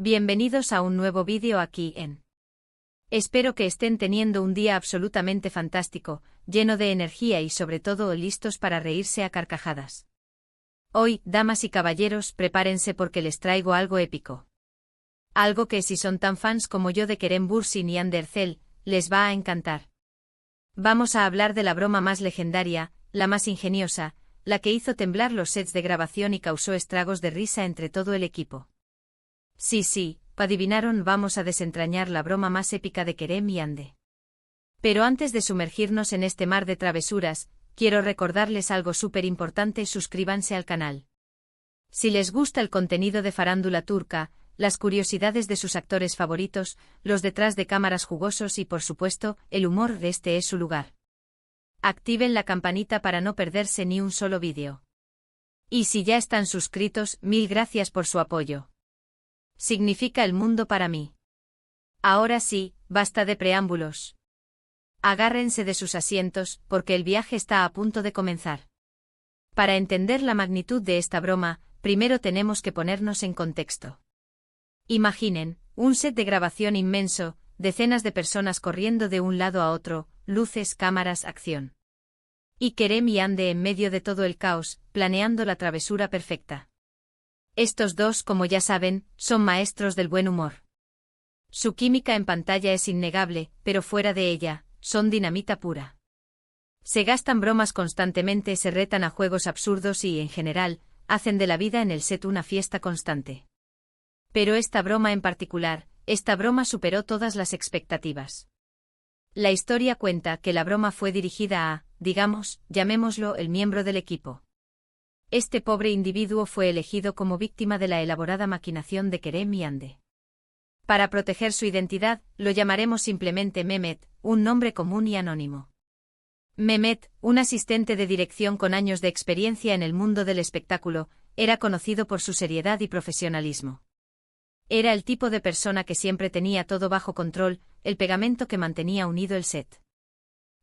Bienvenidos a un nuevo vídeo aquí en. Espero que estén teniendo un día absolutamente fantástico, lleno de energía y sobre todo listos para reírse a carcajadas. Hoy, damas y caballeros, prepárense porque les traigo algo épico. Algo que si son tan fans como yo de Kerem Bürsin y Hande Erçel, les va a encantar. Vamos a hablar de la broma más legendaria, la más ingeniosa, la que hizo temblar los sets de grabación y causó estragos de risa entre todo el equipo. Sí, adivinaron, vamos a desentrañar la broma más épica de Kerem y Hande. Pero antes de sumergirnos en este mar de travesuras, quiero recordarles algo súper importante: suscríbanse al canal. Si les gusta el contenido de farándula turca, las curiosidades de sus actores favoritos, los detrás de cámaras jugosos y por supuesto, el humor, este es su lugar. Activen la campanita para no perderse ni un solo vídeo. Y si ya están suscritos, mil gracias por su apoyo. Significa el mundo para mí. Ahora sí, basta de preámbulos. Agárrense de sus asientos, porque el viaje está a punto de comenzar. Para entender la magnitud de esta broma, primero tenemos que ponernos en contexto. Imaginen, un set de grabación inmenso, decenas de personas corriendo de un lado a otro, luces, cámaras, acción. Y Kerem y Hande en medio de todo el caos, planeando la travesura perfecta. Estos dos, como ya saben, son maestros del buen humor. Su química en pantalla es innegable, pero fuera de ella, son dinamita pura. Se gastan bromas constantemente, se retan a juegos absurdos y, en general, hacen de la vida en el set una fiesta constante. Pero esta broma en particular, esta broma superó todas las expectativas. La historia cuenta que la broma fue dirigida a, digamos, llamémoslo el miembro del equipo. Este pobre individuo fue elegido como víctima de la elaborada maquinación de Kerem y Hande. Para proteger su identidad, lo llamaremos simplemente Mehmet, un nombre común y anónimo. Mehmet, un asistente de dirección con años de experiencia en el mundo del espectáculo, era conocido por su seriedad y profesionalismo. Era el tipo de persona que siempre tenía todo bajo control, el pegamento que mantenía unido el set.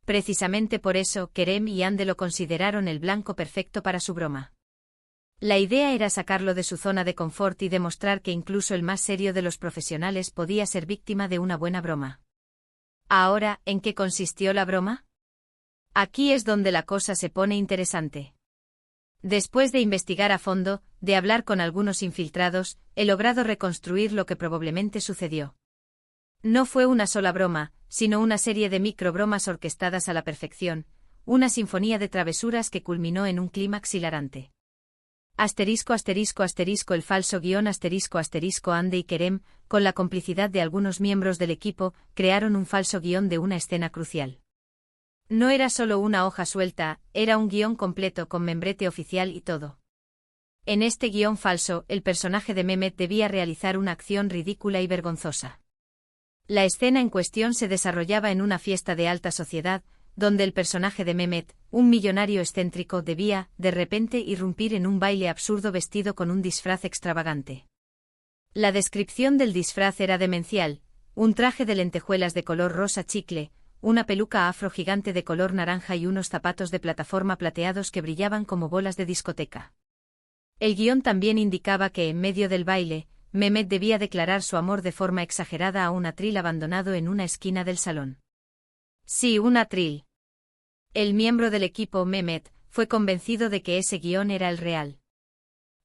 Precisamente por eso, Kerem y Hande lo consideraron el blanco perfecto para su broma. La idea era sacarlo de su zona de confort y demostrar que incluso el más serio de los profesionales podía ser víctima de una buena broma. Ahora, ¿en qué consistió la broma? Aquí es donde la cosa se pone interesante. Después de investigar a fondo, de hablar con algunos infiltrados, he logrado reconstruir lo que probablemente sucedió. No fue una sola broma, sino una serie de microbromas orquestadas a la perfección, una sinfonía de travesuras que culminó en un clímax hilarante. El falso guión Hande y Kerem, con la complicidad de algunos miembros del equipo, crearon un falso guión de una escena crucial. No era solo una hoja suelta, era un guión completo con membrete oficial y todo. En este guión falso, el personaje de Mehmet debía realizar una acción ridícula y vergonzosa. La escena en cuestión se desarrollaba en una fiesta de alta sociedad, donde el personaje de Mehmet, un millonario excéntrico, debía, de repente, irrumpir en un baile absurdo vestido con un disfraz extravagante. La descripción del disfraz era demencial: un traje de lentejuelas de color rosa chicle, una peluca afro gigante de color naranja y unos zapatos de plataforma plateados que brillaban como bolas de discoteca. El guión también indicaba que en medio del baile, Mehmet debía declarar su amor de forma exagerada a un atril abandonado en una esquina del salón. Sí, un atril. El miembro del equipo, Mehmet, fue convencido de que ese guión era el real.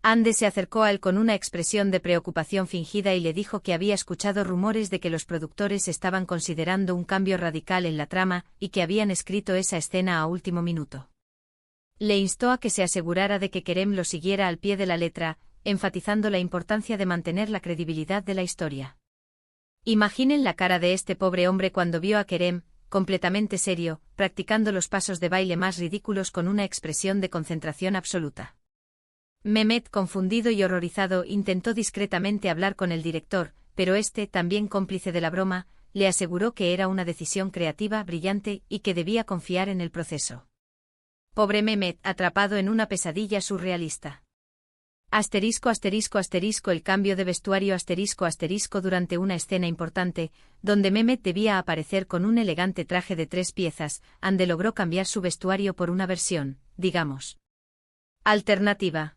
Hande se acercó a él con una expresión de preocupación fingida y le dijo que había escuchado rumores de que los productores estaban considerando un cambio radical en la trama y que habían escrito esa escena a último minuto. Le instó a que se asegurara de que Kerem lo siguiera al pie de la letra, enfatizando la importancia de mantener la credibilidad de la historia. Imaginen la cara de este pobre hombre cuando vio a Kerem, completamente serio, practicando los pasos de baile más ridículos con una expresión de concentración absoluta. Mehmet, confundido y horrorizado, intentó discretamente hablar con el director, pero este, también cómplice de la broma, le aseguró que era una decisión creativa, brillante, y que debía confiar en el proceso. Pobre Mehmet, atrapado en una pesadilla surrealista. El cambio de vestuario durante una escena importante, donde Mehmet debía aparecer con un elegante traje de 3 piezas, Hande logró cambiar su vestuario por una versión, digamos, alternativa.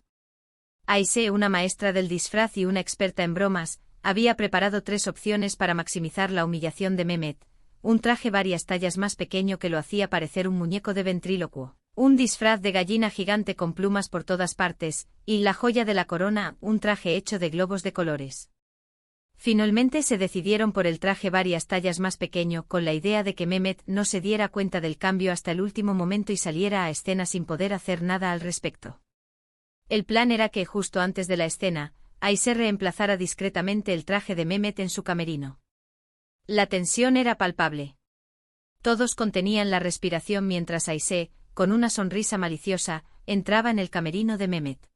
Aisé, una maestra del disfraz y una experta en bromas, había preparado 3 opciones para maximizar la humillación de Mehmet: un traje varias tallas más pequeño que lo hacía parecer un muñeco de ventrílocuo, un disfraz de gallina gigante con plumas por todas partes, y la joya de la corona, un traje hecho de globos de colores. Finalmente se decidieron por el traje varias tallas más pequeño, con la idea de que Mehmet no se diera cuenta del cambio hasta el último momento y saliera a escena sin poder hacer nada al respecto. El plan era que, justo antes de la escena, Ayşe reemplazara discretamente el traje de Mehmet en su camerino. La tensión era palpable. Todos contenían la respiración mientras Ayşe, con una sonrisa maliciosa, entraba en el camerino de Mehmet.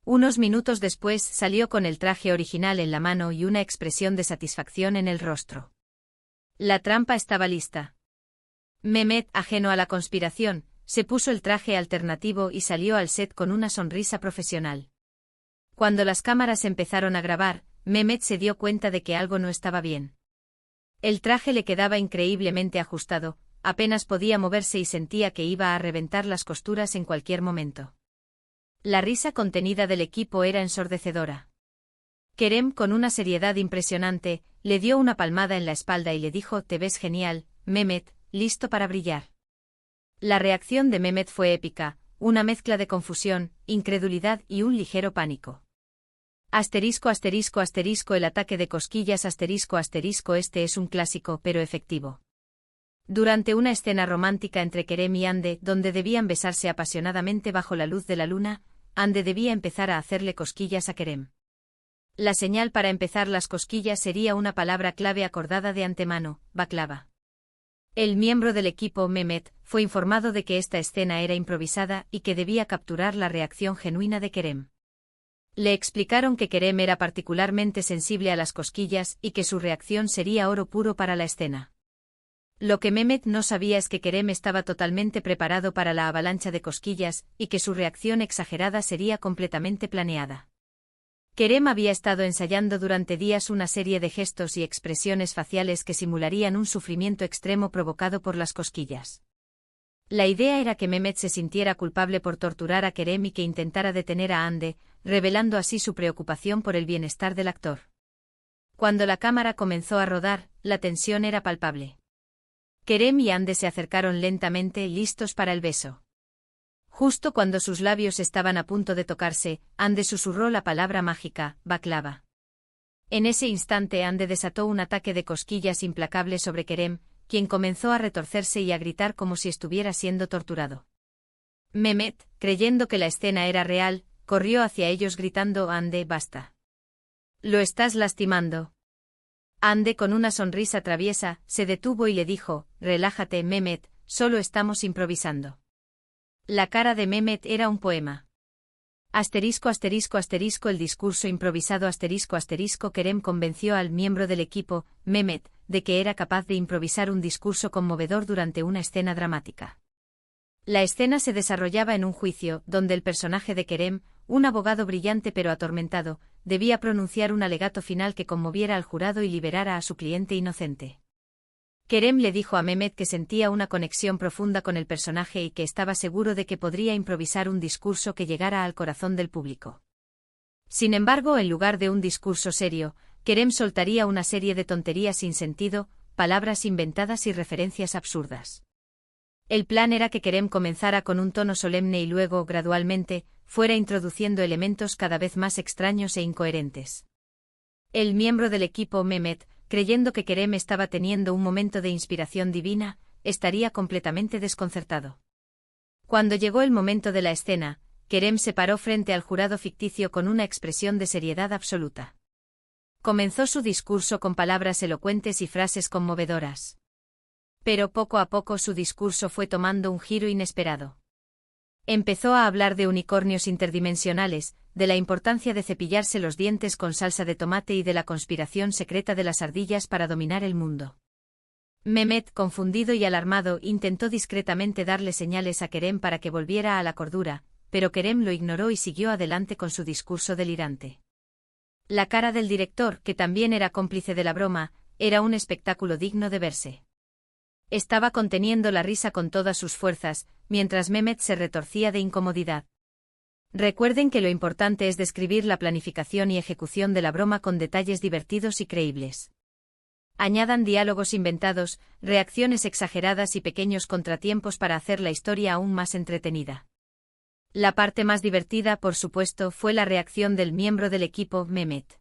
Unos minutos después salió con el traje original en la mano y una expresión de satisfacción en el rostro. La trampa estaba lista. Mehmet, ajeno a la conspiración, se puso el traje alternativo y salió al set con una sonrisa profesional. Cuando las cámaras empezaron a grabar, Mehmet se dio cuenta de que algo no estaba bien. El traje le quedaba increíblemente ajustado, apenas podía moverse y sentía que iba a reventar las costuras en cualquier momento. La risa contenida del equipo era ensordecedora. Kerem, con una seriedad impresionante, le dio una palmada en la espalda y le dijo: «Te ves genial, Mehmet, listo para brillar». La reacción de Mehmet fue épica, una mezcla de confusión, incredulidad y un ligero pánico. Asterisco asterisco asterisco el ataque de cosquillas asterisco asterisco este es un clásico pero efectivo. Durante una escena romántica entre Kerem y Hande, donde debían besarse apasionadamente bajo la luz de la luna, Hande debía empezar a hacerle cosquillas a Kerem. La señal para empezar las cosquillas sería una palabra clave acordada de antemano: baklava. El miembro del equipo, Mehmet, fue informado de que esta escena era improvisada y que debía capturar la reacción genuina de Kerem. Le explicaron que Kerem era particularmente sensible a las cosquillas y que su reacción sería oro puro para la escena. Lo que Mehmet no sabía es que Kerem estaba totalmente preparado para la avalancha de cosquillas y que su reacción exagerada sería completamente planeada. Kerem había estado ensayando durante días una serie de gestos y expresiones faciales que simularían un sufrimiento extremo provocado por las cosquillas. La idea era que Mehmet se sintiera culpable por torturar a Kerem y que intentara detener a Hande, revelando así su preocupación por el bienestar del actor. Cuando la cámara comenzó a rodar, la tensión era palpable. Kerem y Hande se acercaron lentamente, listos para el beso. Justo cuando sus labios estaban a punto de tocarse, Hande susurró la palabra mágica: baklava. En ese instante Hande desató un ataque de cosquillas implacable sobre Kerem, quien comenzó a retorcerse y a gritar como si estuviera siendo torturado. Mehmet, creyendo que la escena era real, corrió hacia ellos gritando: «Hande, basta. Lo estás lastimando». Hande, con una sonrisa traviesa, se detuvo y le dijo: «Relájate, Mehmet, solo estamos improvisando». La cara de Mehmet era un poema. Asterisco asterisco asterisco el discurso improvisado asterisco asterisco Kerem convenció al miembro del equipo, Mehmet, de que era capaz de improvisar un discurso conmovedor durante una escena dramática. La escena se desarrollaba en un juicio, donde el personaje de Kerem, un abogado brillante pero atormentado, debía pronunciar un alegato final que conmoviera al jurado y liberara a su cliente inocente. Kerem le dijo a Mehmet que sentía una conexión profunda con el personaje y que estaba seguro de que podría improvisar un discurso que llegara al corazón del público. Sin embargo, en lugar de un discurso serio, Kerem soltaría una serie de tonterías sin sentido, palabras inventadas y referencias absurdas. El plan era que Kerem comenzara con un tono solemne y luego, gradualmente, fuera introduciendo elementos cada vez más extraños e incoherentes. El miembro del equipo, Mehmet, creyendo que Kerem estaba teniendo un momento de inspiración divina, estaría completamente desconcertado. Cuando llegó el momento de la escena, Kerem se paró frente al jurado ficticio con una expresión de seriedad absoluta. Comenzó su discurso con palabras elocuentes y frases conmovedoras. Pero poco a poco su discurso fue tomando un giro inesperado. Empezó a hablar de unicornios interdimensionales, de la importancia de cepillarse los dientes con salsa de tomate y de la conspiración secreta de las ardillas para dominar el mundo. Mehmet, confundido y alarmado, intentó discretamente darle señales a Kerem para que volviera a la cordura, pero Kerem lo ignoró y siguió adelante con su discurso delirante. La cara del director, que también era cómplice de la broma, era un espectáculo digno de verse. Estaba conteniendo la risa con todas sus fuerzas, mientras Mehmet se retorcía de incomodidad. Recuerden que lo importante es describir la planificación y ejecución de la broma con detalles divertidos y creíbles. Añadan diálogos inventados, reacciones exageradas y pequeños contratiempos para hacer la historia aún más entretenida. La parte más divertida, por supuesto, fue la reacción del miembro del equipo, Mehmet.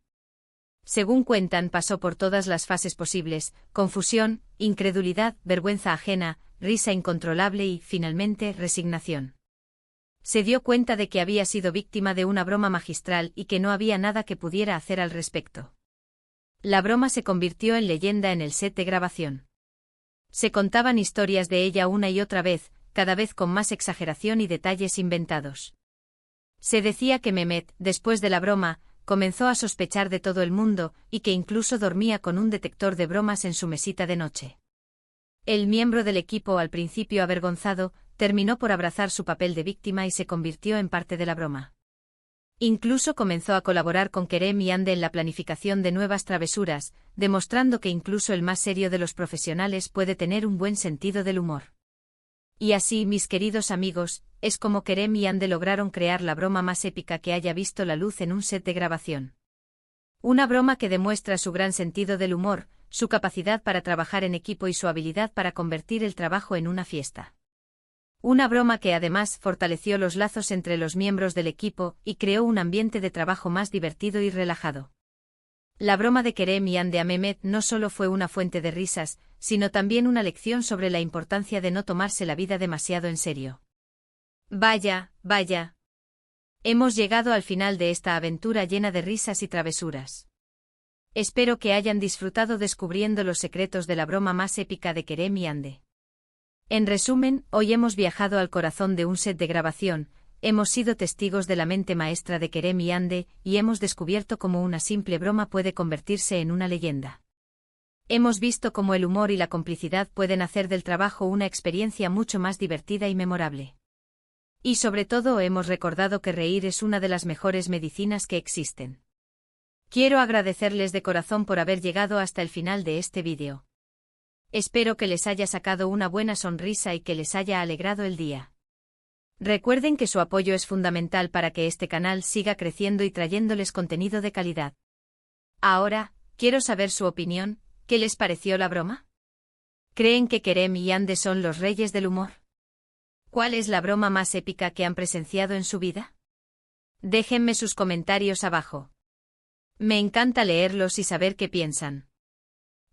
Según cuentan, pasó por todas las fases posibles: confusión, incredulidad, vergüenza ajena, risa incontrolable y, finalmente, resignación. Se dio cuenta de que había sido víctima de una broma magistral y que no había nada que pudiera hacer al respecto. La broma se convirtió en leyenda en el set de grabación. Se contaban historias de ella una y otra vez, cada vez con más exageración y detalles inventados. Se decía que Mehmet, después de la broma, comenzó a sospechar de todo el mundo, y que incluso dormía con un detector de bromas en su mesita de noche. El miembro del equipo, al principio avergonzado, terminó por abrazar su papel de víctima y se convirtió en parte de la broma. Incluso comenzó a colaborar con Kerem y Hande en la planificación de nuevas travesuras, demostrando que incluso el más serio de los profesionales puede tener un buen sentido del humor. Y así, mis queridos amigos, es como Kerem y Hande lograron crear la broma más épica que haya visto la luz en un set de grabación. Una broma que demuestra su gran sentido del humor, su capacidad para trabajar en equipo y su habilidad para convertir el trabajo en una fiesta. Una broma que además fortaleció los lazos entre los miembros del equipo y creó un ambiente de trabajo más divertido y relajado. La broma de Kerem y Hande a Mehmet no solo fue una fuente de risas, sino también una lección sobre la importancia de no tomarse la vida demasiado en serio. Vaya, vaya. Hemos llegado al final de esta aventura llena de risas y travesuras. Espero que hayan disfrutado descubriendo los secretos de la broma más épica de Kerem y Hande. En resumen, hoy hemos viajado al corazón de un set de grabación, hemos sido testigos de la mente maestra de Kerem y Hande, y hemos descubierto cómo una simple broma puede convertirse en una leyenda. Hemos visto cómo el humor y la complicidad pueden hacer del trabajo una experiencia mucho más divertida y memorable. Y sobre todo hemos recordado que reír es una de las mejores medicinas que existen. Quiero agradecerles de corazón por haber llegado hasta el final de este vídeo. Espero que les haya sacado una buena sonrisa y que les haya alegrado el día. Recuerden que su apoyo es fundamental para que este canal siga creciendo y trayéndoles contenido de calidad. Ahora, quiero saber su opinión. ¿Qué les pareció la broma? ¿Creen que Kerem y Hande son los reyes del humor? ¿Cuál es la broma más épica que han presenciado en su vida? Déjenme sus comentarios abajo. Me encanta leerlos y saber qué piensan.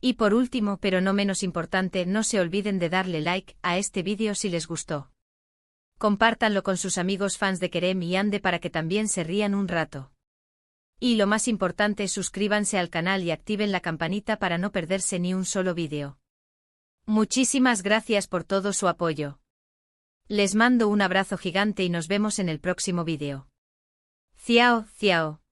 Y por último, pero no menos importante, no se olviden de darle like a este vídeo si les gustó. Compártanlo con sus amigos fans de Kerem y Hande para que también se rían un rato. Y lo más importante, suscríbanse al canal y activen la campanita para no perderse ni un solo vídeo. Muchísimas gracias por todo su apoyo. Les mando un abrazo gigante y nos vemos en el próximo vídeo. Ciao, ciao.